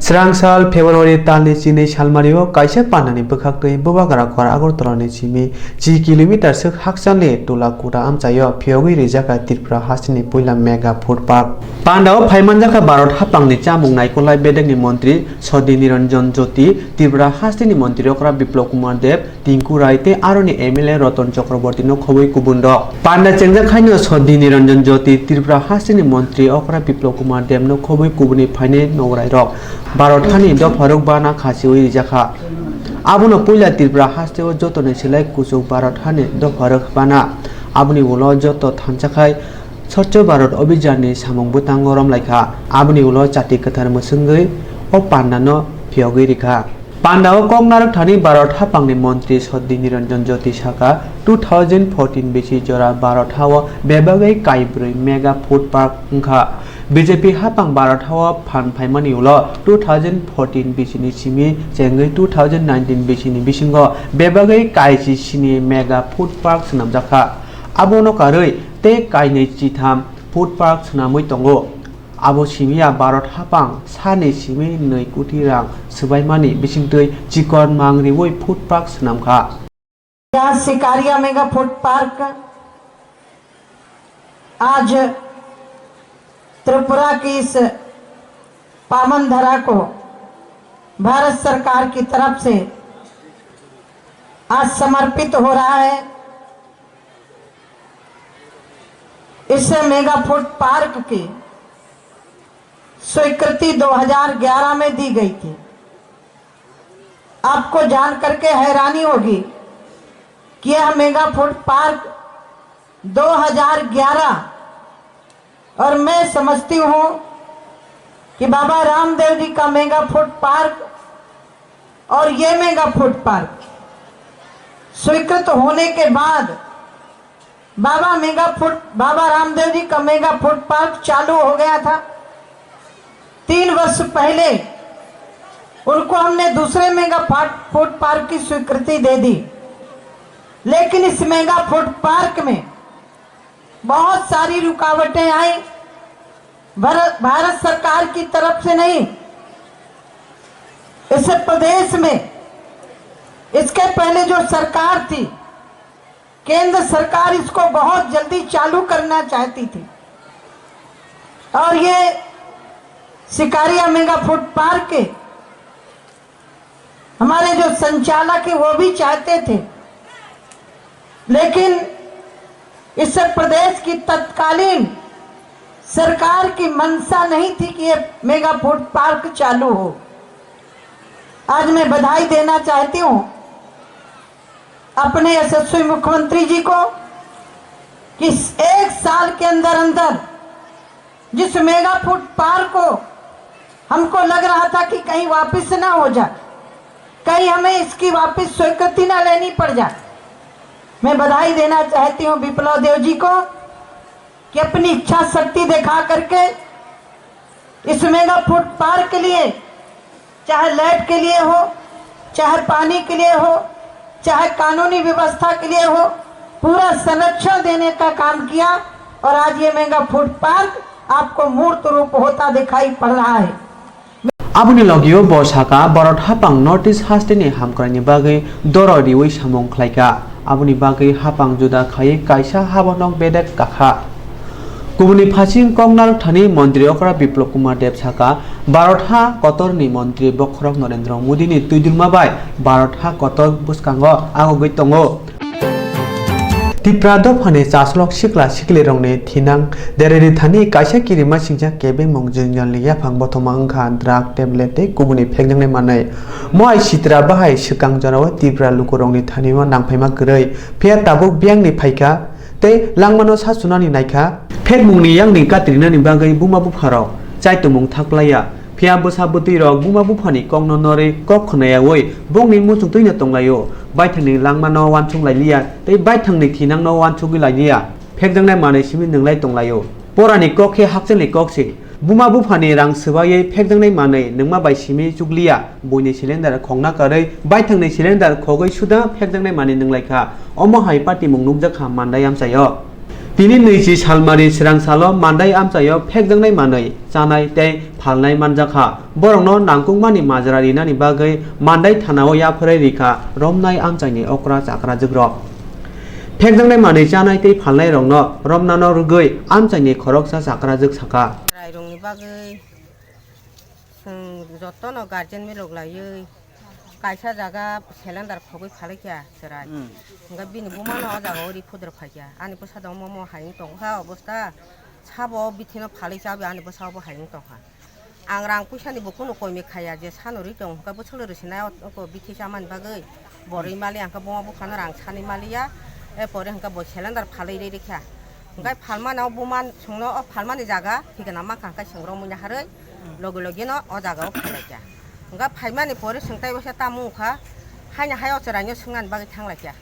Swrangchati February tali chini salmario kaisa panani bwkhaktwi bubagara khor Agartalani chimi 10 km suk hakchali tula kuda amchayo phiogwi rijaka Tripura hasini puila mega food park Pandao phaimanjaka Bharat hapangni chamung naikolai bedekni mantri Sodi Niranjan Jyoti Tripura hasini mantri okra Biplop Kumar Dev Tinku Rai te aroni MLA Ratan Chakraborty no khoboi kubundo Panda chengjak khaino Sodi Niranjan Jyoti Tripura hasini mantri okra Biplop Kumar Dev no khoboi kubuni phaine nograi rok Bharat hani do Faruk bana khasiwi rijaka Abono puila Tripura hasteo jotone silai kusuk Bharat hani do Faruk bana Aboni ulo joto thamchakhai Swachh Bharat Abhijanni samung butango romlaikha aboni ulo chati kathar musungui o pandano phiogwi rikha Pandao Kokborok thani Bharat hapangni mantri Sodi Niranjan Jyoti saka 2014 bisi jora Bharat hao bebagai kaibrui mega food park ungkha BJP hapang Bharat hao phan phaimani ulo 2014 bisini simi jengui 2019 bisini bisingo bebagai kaiji sini mega food park snamjakha abono karui te kainei chitham food park snamui tongo abo simia Bharat hapang sani simi 2 koটি rang sbaimani bisingtui chikon mangriwoi food park snamkha यहाँ Sikaria mega food park आज त्रिपुरा की इस पावन धरा को भारत सरकार की तरफ से आज समर्पित हो रहा है। इस मेगा फूड पार्क की स्वीकृति 2011 में दी गई थी। आपको जान करके हैरानी होगी कि यह मेगा फूड पार्क 2011 और मैं समझती हूँ कि बाबा रामदेव जी का मेगा फूड पार्क और ये मेगा फूड पार्क स्वीकृत होने के बाद बाबा रामदेव जी का मेगा फूड पार्क चालू हो गया था। 3 वर्ष पहले उनको हमने दूसरे मेगा फूड पार्क की स्वीकृति दे दी, लेकिन इस मेगा फूड पार्क में बहुत सारी रुकावटें आई। भारत सरकार की तरफ से नहीं, इस प्रदेश में इसके पहले जो सरकार थी, केंद्र सरकार इसको बहुत जल्दी चालू करना चाहती थी और ये सिकारिया मेगा फूड पार्क के हमारे जो संचालक है वो भी चाहते थे, लेकिन इस प्रदेश की तत्कालीन सरकार की मंशा नहीं थी कि ये मेगा फूड पार्क चालू हो। आज मैं बधाई देना चाहती हूँ अपने यशस्वी मुख्यमंत्री जी को कि 1 साल के अंदर अंदर जिस मेगा फूड पार्क को हमको लग रहा था कि कहीं वापस ना हो जाए, कहीं हमें इसकी वापस स्वीकृति ना लेनी पड़ जाए, मैं बधाई देना चाहती हूँ विप्लव देव जी को कि अपनी इच्छा शक्ति दिखा करके इस मेगा फूड पार्क के लिए, चाहे लाइट के लिए हो, चाहे पानी के लिए हो, चाहे कानूनी व्यवस्था के लिए हो, पूरा संरक्षण देने का काम किया और आज ये मेगा फूड पार्क आपको मूर्त रूप होता दिखाई पड़ रहा है। Aboni logio bosaka Bharat hapang Northeast hastini hamkrani bagai dorori wi samong khlaika aboni bagai hapang juda khai kaisa habanok bedek kakha Kubuni phasing Kokborok thani mantri okra Biplop Kumar Dev saka Bharat ha kotorni mantri Bokrok Narendra Modi ni tuidurma bai Bharat ha kotor buskango agogoi tongo Tripura phane chaslok sikla sikle rongni thinang dereri thani kaisa kirima singja kebe mongjingyan liya phangbo thoma ongkha drug tablet te kubuni phekjangnai manai moi sitra bahai sikang jarawa Tripura lukurongni thani ma nangphaima grai phe tabuk byangni phaika te langmano sasunani naikha phet mungni yangni katrinani bagai buma bupharok chaitumung thaklaya phia bosa buti rok buma buphani kongno nore kok khonaya oi bongni muchung tuina tonglayo baithangni langmano wansung lailia tei baithangni thinangno wansugui lailia phekjangnai manai simi nunglai tonglayo porani kokhe hakjani kokse buma buphani rang swaye phekjangnai manai nungma bai simi chuglia boini cylinder khongna karai baithangni cylinder khogoi suda phekjangnai manai nunglaikha omo hai party mungnukjakha mandayam sayo Pini niji salmari Swrangchalo mandai amchayo phekjangnai manai chanai tei phalnai manjakha borokno nangkukmani majrari nani bagai mandai thanao yaphorai rikha romnai amchaini okra chakra jugrok phekjangnai manai chanai tei phalnai rokno romnano rugui amchaini khoroksa chakra jug saka rongni bagai jotono guardian milok laioi kaisa jaga cylinder phogoi phalaikia serai nga bini bumano jaga ori phodor phaikia ani posada momo haing tongha obosta sabo bithino phalai chabi ani posabo haing tongha angrang puisani bokuno koimi khaya je sanori tong ka bocholor sinai ko bithi chaman bagai boroi mali angka boma bukhana rang sani malia e pore angka bo cylinder phalai re rekha ngai phalmana buman sungno phalmani jaga thigana ma kangka singro munya harai logo logino o jaga phalaikia nga phaimani pore singtai basa tamukha haina hayo charanyo sungan bagai thanglaikia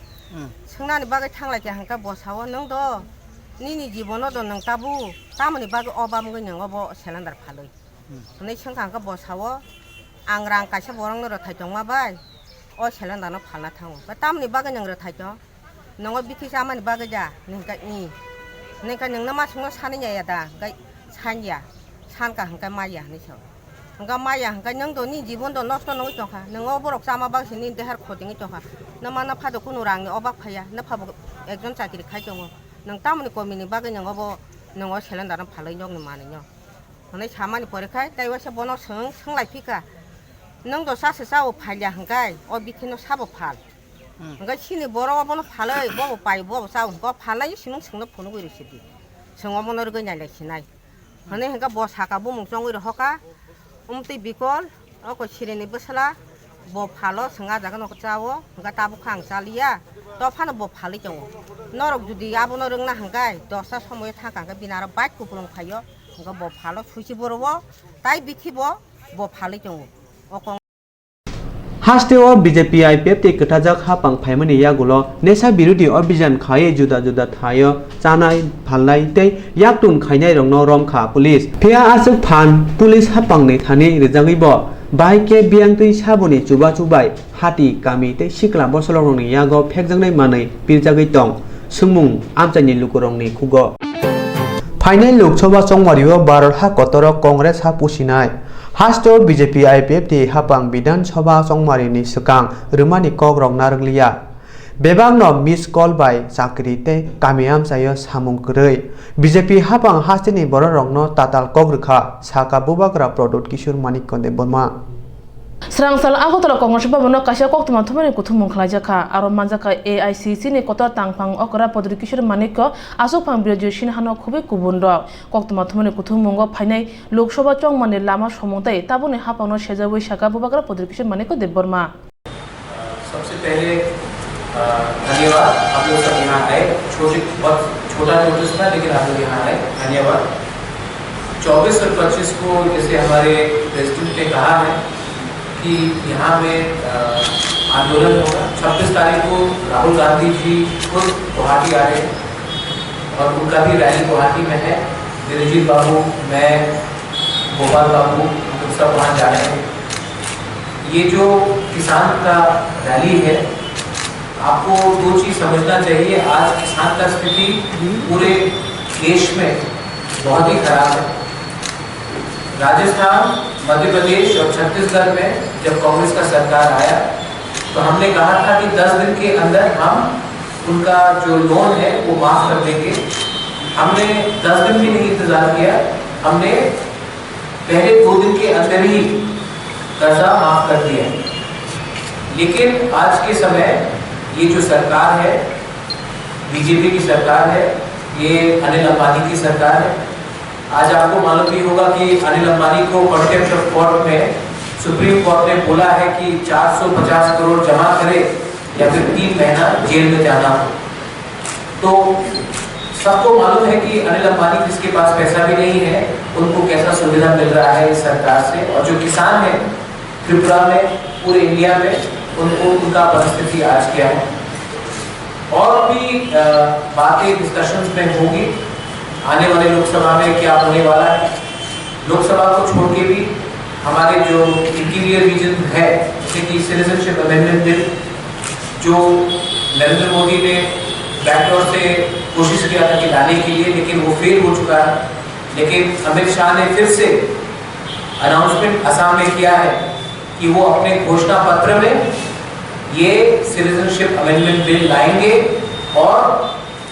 sungnani bagai thanglaikia hangka bosawo nang do nini jibono do nang tabu tamani bagai obamgoi nang obo cylinder phaloi nei singkangka bosawo angrang kaisa borangno ro thaitongma bai o cylinder no phalna thango ba tamani bagai nang ro thaito nango bithi samani bagai ja ningka ni ningka ningna ma sungno saninya ya da gai sanya sanka hangka maya ni so hangka maya hangka nang do ni jibon do nosto nang tongkha nango borok sama bang sini dehar khoding tongkha namana phado kuno rangni obak phaya na phabo ekjon chakiri khaitongo nang tamani komini bagai nang obo nango cylinder no phalai nyok ni manenyo nei samani pore khai tai wase bono songlai phika nang do sase sao phalya hangkai o bithino sabo phal hangkai sini boro bono phalai bo pai bo sao bo phalai sinung singno phono goi residi songo mono ro ganya lai sinai hane hangka bo saka bo mung chongoi ro hoka umti bikol o ko sireni bosala bo phalo singa jaga no chawo hangka tabu khang chalia to phano bo phali chong norok judi abono rungna hangkai dosa somoy thakangka binaro bike kupulung khayo hangka bo phalo susi borobo tai bithibo bo phali chong okong Hasteo BJP IPF te ketajak hapang phaimani yagulo nesa birudi abhijan khaye juda juda thayo chanai phalnai tei yaktun khainai rongno romkha police phia asuk phan police hapang nei thani rejangibo bai ke biangtui saboni chuba chubai hati kami tei sikla bosolorongni yago phekjangnai manai pirjagoi tong sumung amchani lukurongni khugo Final Lok Sabha Songmario Bharat ha Koktwma Congress ha pusinai Hasto BJP IPF ti hapang Bidhan Sabha Songmarini sekang rumani Kokborok naranglia Bebangno miss call by Sakri te kamiam sayo samung krei BJP hapang hastini bororokno tatal kogrikha saka bubagra product Kishor Manik konde Burma Swrangchalo agotala Congress Bhavano kaisa Koktwma thumani kuthumung khlaijaka aro manjaka AICC ni Koktwma tangphang okra Podri Kishor Manikko asukphang biroji sinhano khubai kubun rok Koktwma thumani kuthumungo phainai Lok Sabha chongmani lama somongtai tabuni hapangno sejaboi saka bubagra Podri Kishor Manikko Deborma सबसे पहले धन्यवाद आप लोग सब यहाँ आए बहुत छोटा नोटिस था लेकिन आप लोग यहाँ आए धन्यवाद 24 और 25 को जैसे हमारे प्रेसिडेंट ने कहा है कि यहाँ में आंदोलन होगा 26 तारीख को राहुल गांधी जी खुद गुवाहाटी आ रहे हैं और उनका भी रैली गुवाहाटी में है दिलजीत बाबू मैं गोपाल बाबू हम सब वहाँ जा रहे हैं ये जो किसान का रैली है आपको दो चीज़ समझना चाहिए आज किसान का स्थिति पूरे देश में बहुत ही खराब है राजस्थान मध्य प्रदेश और छत्तीसगढ़ में जब कांग्रेस का सरकार आया तो हमने कहा था कि 10 दिन के अंदर हम उनका जो लोन है वो माफ़ कर देंगे हमने 10 दिन भी नहीं इंतज़ार किया हमने पहले 2 दिन के अंदर ही कर्जा माफ़ कर दिया लेकिन आज के समय ये जो सरकार है बीजेपी की सरकार है ये अनिल अंबानी की सरकार है आज आपको मालूम भी होगा कि अनिल अंबानी को कंटेम्प्ट ऑफ कोर्ट में सुप्रीम कोर्ट ने बोला है कि 450 करोड़ जमा करे या फिर 3 महीना जेल में जाना हो तो सबको मालूम है कि अनिल अंबानी जिसके पास पैसा भी नहीं है उनको कैसा सुविधा मिल रहा है इस सरकार से और जो किसान है त्रिपुरा में पूरे इंडिया में उनको उनका परिस्थिति आज क्या है और भी बातें डिस्कशंस में होगी आने वाले लोकसभा में क्या होने वाला है लोकसभा को छोड़ के भी हमारे जो इंटीरियर रीजन है जैसे कि सिटीजनशिप अमेंडमेंट बिल जो नरेंद्र मोदी ने बैकडोर से कोशिश किया था कि लाने के लिए, लेकिन वो फेल हो चुका है। लेकिन अमित शाह ने फिर से अनाउंसमेंट असम में किया है कि वो अपने घोषणा पत्र में ये सिटीजनशिप अमेंडमेंट बिल लाएंगे और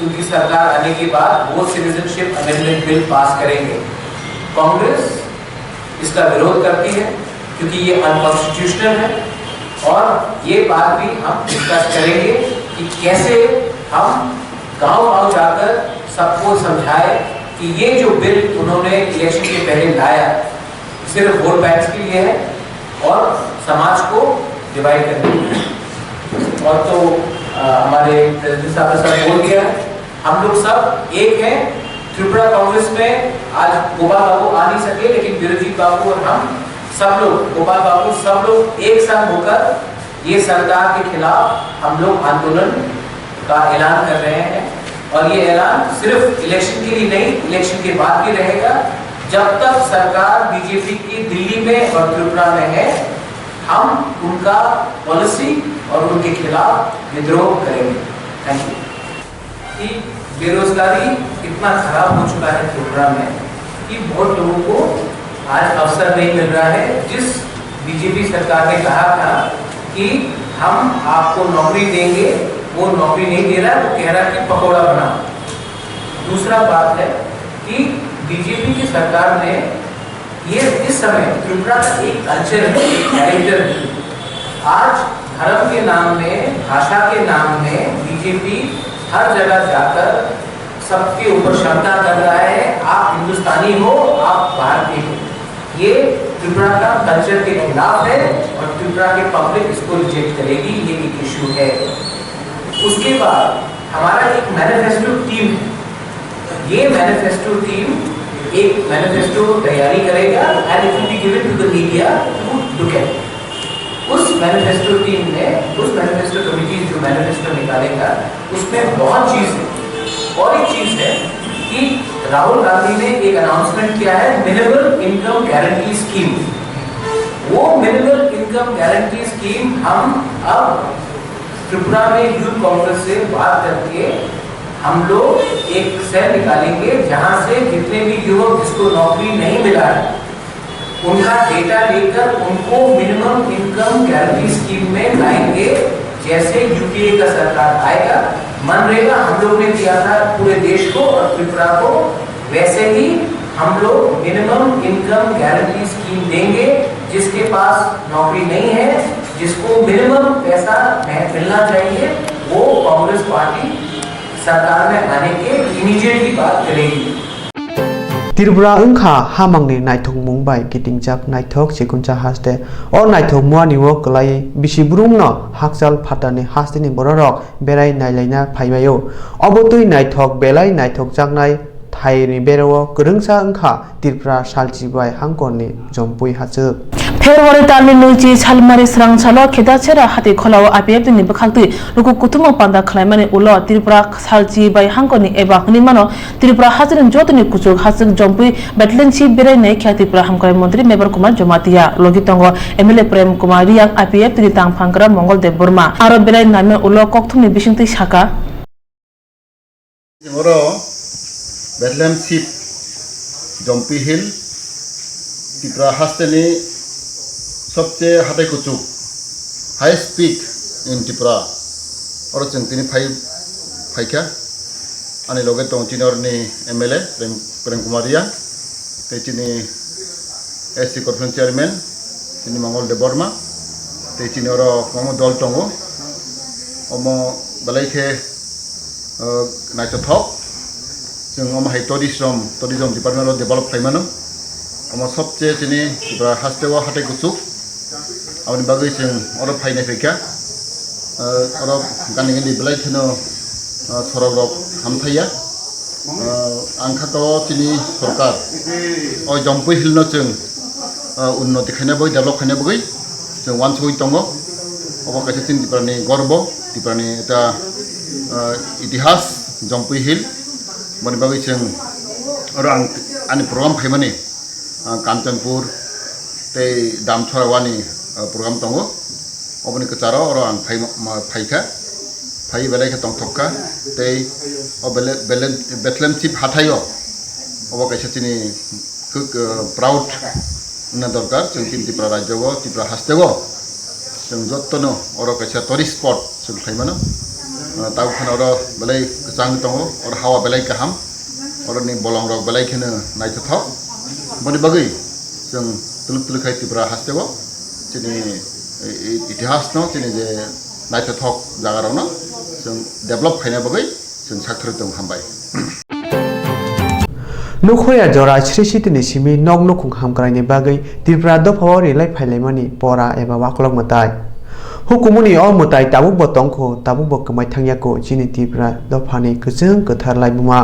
उनकी सरकार आने के बाद वो सिटीजनशिप अमेंडमेंट बिल पास करेंगे। कांग्रेस इसका विरोध करती है क्योंकि ये अनकॉन्स्टिट्यूशनल है और ये बात भी हम डिस्कस करेंगे कि कैसे हम गांव-गांव जाकर सबको समझाए कि ये जो बिल उन्होंने इलेक्शन के पहले लाया सिर्फ वोट बैंक्स के लिए है और समाज को डिवाइड करने के लिए। और तो हमारे प्रेसिडेंट साहब ने सब बोल दिया है, हम लोग सब एक हैं। त्रिपुरा कांग्रेस में आज गोपाल बाबू आ नहीं सके, लेकिन वीरजीत बाबू और हम सब लोग, गोपाल बाबू सब लोग एक साथ होकर ये सरकार के खिलाफ हम लोग आंदोलन का ऐलान कर रहे हैं। और ये ऐलान सिर्फ इलेक्शन के लिए नहीं, इलेक्शन के बाद भी रहेगा। जब तक सरकार बीजेपी की दिल्ली में और त्रिपुरा में है, हम उनका पॉलिसी और उनके खिलाफ विद्रोह करेंगे। Thank you. कि बेरोजगारी इतना खराब हो चुका है त्रिपुरा में कि बहुत लोगों को आज अवसर नहीं मिल रहा है। जिस बीजेपी सरकार ने कहा था कि हम आपको नौकरी देंगे, वो नौकरी नहीं दे रहा, वो कह रहा है कि पकौड़ा बनाओ। दूसरा बात है कि बीजेपी की सरकार ने ये इस समय त्रिपुरा का एक कल्चर है, एक कैरेक्टर है। आज धर्म के नाम में, भाषा के नाम में बीजेपी हर जगह जाकर सबके ऊपर शंका कर रहा है, आप हिंदुस्तानी हो, आप भारतीय हो। ये त्रिपुरा का कल्चर के खिलाफ है और त्रिपुरा के पब्लिक इसको रिजेक्ट करेगी, ये एक इशू है। उसके बाद हमारा एक मैनिफेस्टो टीम है। ये मैनिफेस्टो टीम एक मैनिफेस्टो तैयारी करेगा and it will be given to the media to look at. उस मैनिफेस्टो टीम ने, उस मैनिफेस्टो कमिटी जो मैनिफेस्टो निकालेगा, उसमें बहुत चीज है। और एक चीज है कि राहुल गांधी ने एक अनाउंसमेंट किया है, मिनिमम इनकम गारंटी स्कीम। वो मिनिमम इनकम गारंटी स्कीम हम अब त्रिपुरा में यूथ कांग्रेस से बात करके हम लोग एक सेल निकालेंगे जहां से जितने भी युवक जिसको नौकरी नहीं मिला है उनका डेटा लेकर उनको मिनिमम इनकम गारंटी स्कीम में लाएंगे। जैसे यूपीए का सरकार आएगा, मनरेगा हम लोग ने दिया था पूरे देश को और त्रिपुरा को, वैसे ही हम लोग मिनिमम इनकम गारंटी स्कीम देंगे। जिसके पास नौकरी नहीं है, जिसको मिनिमम पैसा मिलना चाहिए, वो कांग्रेस पार्टी सरकार में आने के इमीडिएटली बात करेगी। त्रिपुरा अंखा हामांगनि नायथक मुंबाई गिटिंजाक नायथक सेकुंचा हासते और नायथक मुआनि वो कलाई बिसिब्रुंगनो हाकसाल फाटानि हासतेनि बररक बेराय नायलायना फायबायो अबतुइ नायथक बेलाय नायथक जागनाय थायनि बेराव गोरोंसा अंखा त्रिपुरा सालचिबाय हांकरनि जम्पुइ हाजो फेब्रुवारी तालनि नैजि सालमारि स्रांसालो खेदासेरा हाति खोलाव आपिएफ नि बखालति लुकु कुथुमा पान्दा खलायमानि उलो त्रिपुरा सालचिबाय हांकरनि एबा हनिमानो त्रिपुरा हाजोनि जतनि कुचुक हाजोक जम्पुइ बेटलेनसि बेरायनाय ख्या त्रिपुरा हामखराय मंत्री मेबर कुमार जमातिया लगितंग एमएलए प्रेम कुमार रियां आपिएफ नि तांफांगरा मंगलदेव वर्मा आरो बेराय नामे उलो कक्तुमनि बिसिंति साका जोंरो बेटलेन सिप जम्पी हिल त्रिपुरा हास्टेनि सबसे हाथाय कुचुक हाइस्ट पीक इन त्रिपुरा और जों तिनि फाइखा आनि लगे दं तिनरनि एमएलए प्रेम कुमारिया तिनि एससी कॉर्पोरेशन चेयरमैन तिनि मंगलदेव वर्मा तिनि और मम दल दङ अम बलाइखे नायथथक जों अम हाय टुरिज्म डिपार्टमेंट डेभलप खालामनो अम सबसे तिनि त्रिपुरा हास्टेव हाथाय कुचुक आंनि बागै जों और फायनाय फैखा और गानि गानि बेलायखोनो सरक हामथाया आंखाथ' तिनि सरकार अ जम्पै हिलनो जों उन्नति खायनाबो डेभलप खायनाबो जों वान सय दङ अब कासे जों त्रिपुरानि गर्व त्रिपुरानि एटा इतिहास जम्पै हिल मनि बागै जों और आंनि प्रग्राम फायमाने कांचनपुर ते दामछरावानि program tongo oboni kacharo oro ang फाइखा फाइ बेलाय के तंगथक्का तै ओ बेथलेम चिप हाथायो अब कैसे चिनि प्राउड ना दरकार जों त्रिपुरा राज्यगो त्रिपुरा हास्तेगो जों जत्तनो और कैसे टुरिस्ट स्पॉट जों खाइमानो ताव खान और बेलाय जांग दङ और हावा बेलाय गाहाम और नि बलं रक बेलाय खनो नायथाव बनि बागै जों तुलुखाय त्रिपुरा हास्तेगो चिनि इतिहास न चिनि जे नायथाव जागारावनो जों डेभलप खायना बागै जों साख्रि दं हामबाय नुखया जरा श्रीसितनि सिमी नग नुखुं हामग्रायनि बागै त्रिपुरा दफाव रिलाय फायलायमानि परा एबा वाकलक मताय हुकुमनि अ मताय ताबुक बतंखौ ताबुक बकमाय थांयाखौ जिनि त्रिपुरा दफानि गोजों गोथार लायबुमा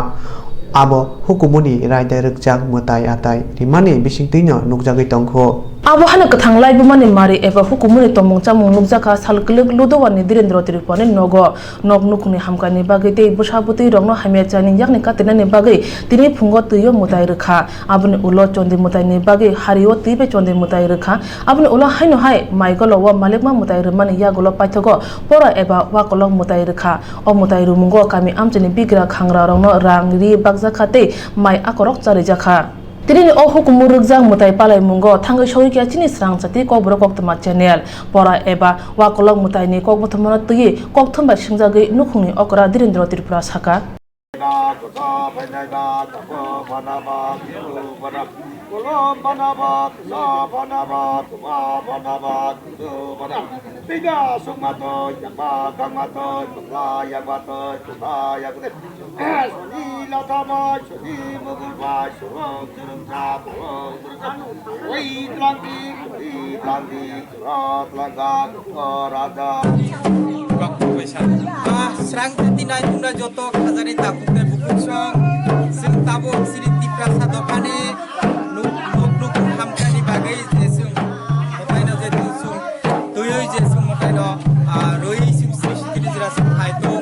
आबो हुकुमनि रायदाय रगजाक मताय आताय रिमानि बिसिंतैनो नुकजागै तंखौ abo hana kathang lai bumani mari eba hukumuni tomong chamung nukjaka salkluk ludowani direndra tirpani nogo nog nukuni hamkani bagai tei busabuti rongno hamya chani yakni katinani bagai tini phungo tuyo mutai rekha abuni ulo chondi mutai ni bagai hariyo tibe chondi mutai rekha abuni ulo haino hai maigolo wa malikma mutai remani yagolo paithogo pora eba wakolok mutai rekha o mutai rumungo kami amchani bigra khangra rongno rangri bagja khate mai akorok chari jakha Tini o hukum rukjang mutai palai mungo thangai shori kya chini Swrangchati Kokborok Koktwma channel pora eba wakolok mutai ni kokbothmana tui kokthumba singjagei nukhungni okra direndra Tripura saka Swrangchati nai tuna joto khazani tabukte bukuksong sing tabuk siri Tripura sadokane nuk hamkani bagai jesung motaina je tusung tuyoi jesung motaina roi sim sri jirasung haito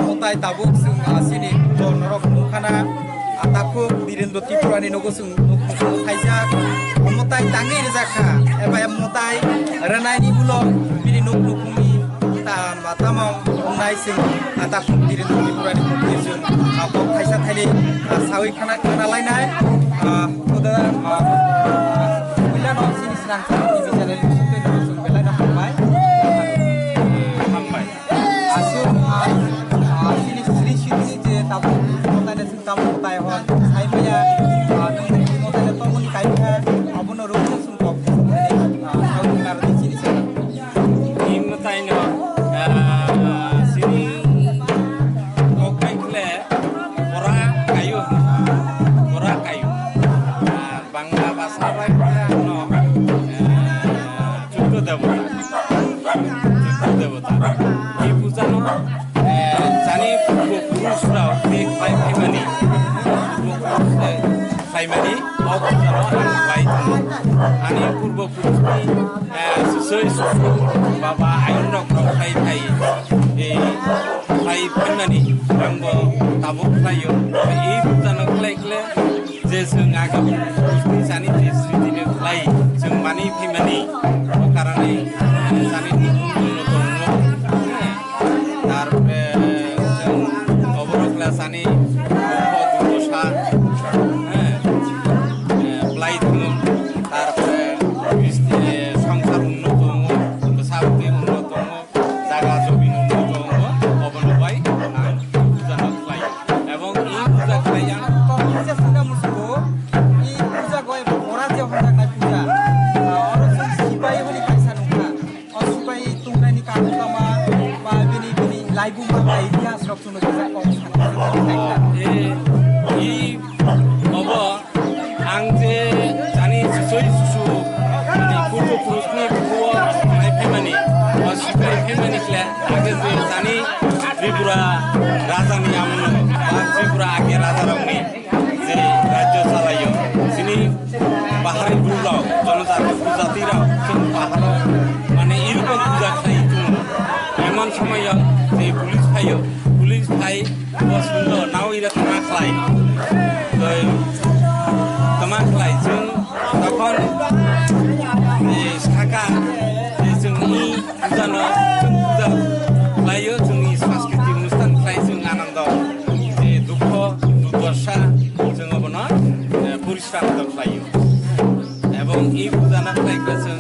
motai tabuk sung asini norok mukhana ataku direndra Tripura ni nogosung nuk khaija motai tangi rizakha eba motai ranai ni bulo bini nuk tamam nai sing ata kumdirin Tripura ni kumdirin apa kaisa thali sawi khana lainai oda bila no sini Swrangchati TV channel sute no sung bela na hambai asu sini sri sini je tabu kota na sing tabu kota ya hon sai maya nang kota na to muni kai ha abono rukun sung kop sawi kar di sini sini imtai no ani purbo purusni susoi susu baba ayun rok khai phanani rambo tabuk khayo ei butano khle je sung aga purusni sani je sritine khlai sung mani phimani o karane sani no tongo tar sung oborokla sani dusa Tripura raja ni amno Tripura age raja rongni je rajyo chalayo sini bahari bulao জনজাতি rao sing paharo mane irkom puja khai tu emon somoy je police phayo Niagara जों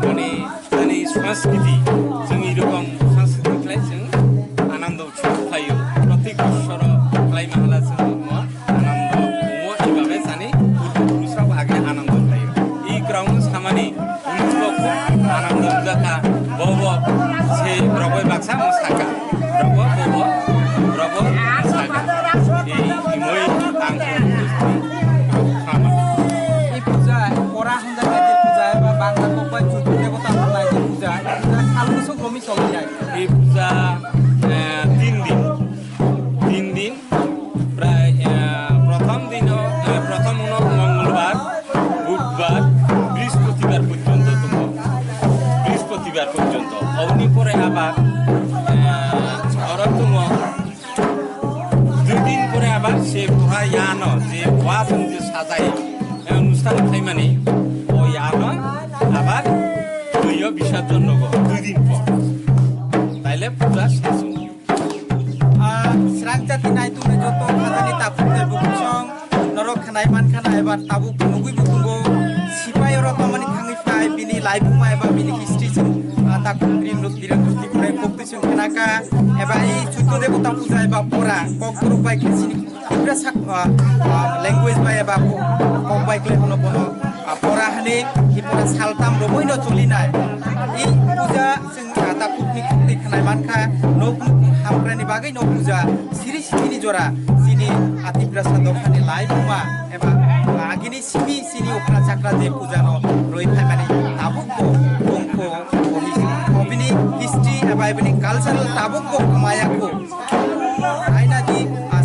माने जोंनि संस्कृति जोंनि रकम संस्कृतिखौलाय जों आनन्द उत्सव फालियो प्रत्येक बोसोर खालाय माहाला जों आनन्द हमो एबाबे जानि पूर्वपुरुषाव आगे आनन्द फालियो এই ग्राउन्ड सामानि उन्नतखौ आनन्द जाखा बब से ब्रबय बाक्सा मोसाखा ब्रब साखा এই ইমই आंखौ এই পূজা 3 দিন প্রায় প্রথম মঙ্গলবার বুধবার বৃহস্পতিবার পর্যন্ত অগ্নি পরে আবার দুই দিন পরে আবার সে ইয়ানো যে ওয়াজন যে সাজায় অনুষ্ঠান খাই মানে ওই ইয়ানো আবার দুইও বিসর্জন দুই দিন পর তাইলে পূজা শেষ Swrangchati naitungna joto khajani tapukte bukusong norok khanai man khana ebar tabuk nugui bukungo sipai oro kamani khangi pai bini laibuma eba bini history chung takungri nutbiranti kore kokti chung khanaka eba ei chuddo devata puja eba pora kokborok bai khesini pura sak language bai eba kok bai kle kono pora hane hipora saltam roboino cholinai ei puja chung tapukni khukti khanai man kha nok hamprani bagai no puja siri jora sini ati prasad okhane laibuma eba agini sini okra chakra je puja no roi phai mane tabukko bongko obini history eba ebini cultural tabukko maya ko aina di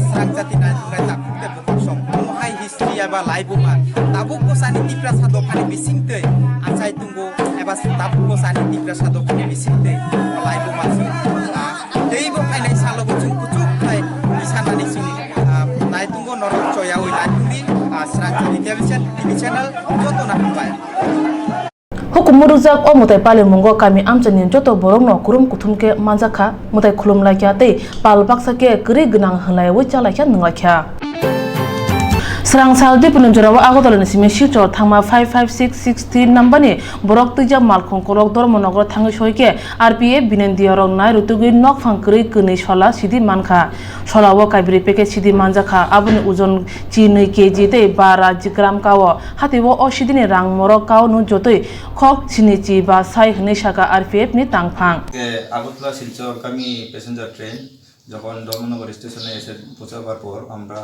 Swrangchati naitungna tapukte bukusong hai history eba laibuma tabukko sani prasad okhane bisingtei achai tunggo eba tabukko sani prasad okhane bisingtei laibuma dei bo khai nai salo chung kuchuk khai isanani chung naitungo norok choya oi naitungni Swrangchati TV channel joto na pai hukum murujak o mutai pale mungo kami amchani joto borok no kurum kuthum ke manjakha mutai khulum laikya tei pal baksa ke gri gnang hlai wi chalakya nungakya Swrangchati dipun jorawa agotol ni simi shilchor thangma 55663 number ni borok tija malkhong korok dormonogor thangi soike RPF binendiarok nai rutugui nok phangkri kuni sola sidi mankha solawo kaibri packet sidi manjakha abuni ojon chi 2 kg tei 12 gram kawo hatiwo o sidini rang morok kaw nu jotoi khok chinichi ba sai hne saka RPF ni tangphang Agartala Silchar কামি passenger train যখন ধর্মনগর স্টেশনে এসে পৌঁছাবার পর আমরা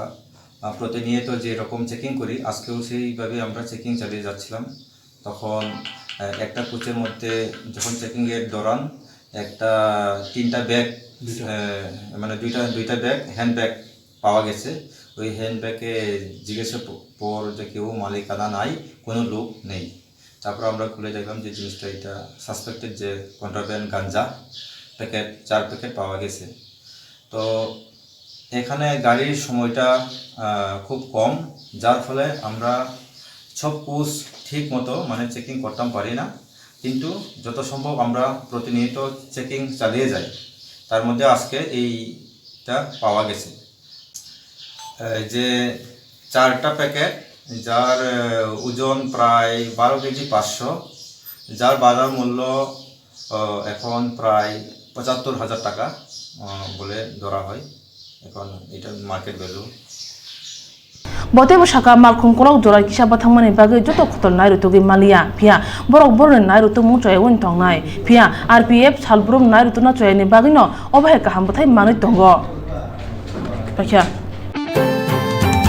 প্রতিনিয়ত যে রকম checking করি আজকেও সেইভাবে আমরা চেকিং চালিয়ে যাচ্ছিলাম তখন একটা কোচের মধ্যে যখন চেকিং এর দৌরান একটা 3টা ব্যাগ মানে দুইটা ব্যাগ হ্যান্ড ব্যাগ পাওয়া গেছে ওই হ্যান্ড ব্যাগে জিজ্ঞাসা পর যে কেউ মালিকানা নাই কোনো লোক নেই তারপর আমরা খুলে দেখলাম যে জিনিসটা এটা সাসপেক্টেড যে কন্ট্রাব্যান্ড গাঞ্জা প্যাকেট 4 প্যাকেট পাওয়া গেছে তো এখানে গাড়ির সময়টা খুব কম যার ফলে আমরা সব কোচ ঠিক মতো মানে চেকিং করতে পারি না কিন্তু যত সম্ভব আমরা প্রতিনিয়ত চেকিং চালিয়ে যাই তার মধ্যে আজকে এইটা পাওয়া গেছে যে 4টা প্যাকেট যার ওজন প্রায় 12 কেজি 500 যার বাজার মূল্য এখন প্রায় ৭৫,০০০ টাকা বলে ধরা হয় এখন এটা market value Botebo shaka malkhung kolok jorai kisa bathangmani bagui joto khotol nai rutugi malia phia borok borne nai rutu mu choy won tongnai phia RPF salbrum nai rutuna choyani bagino obahe kaham bathai manui tongo pakya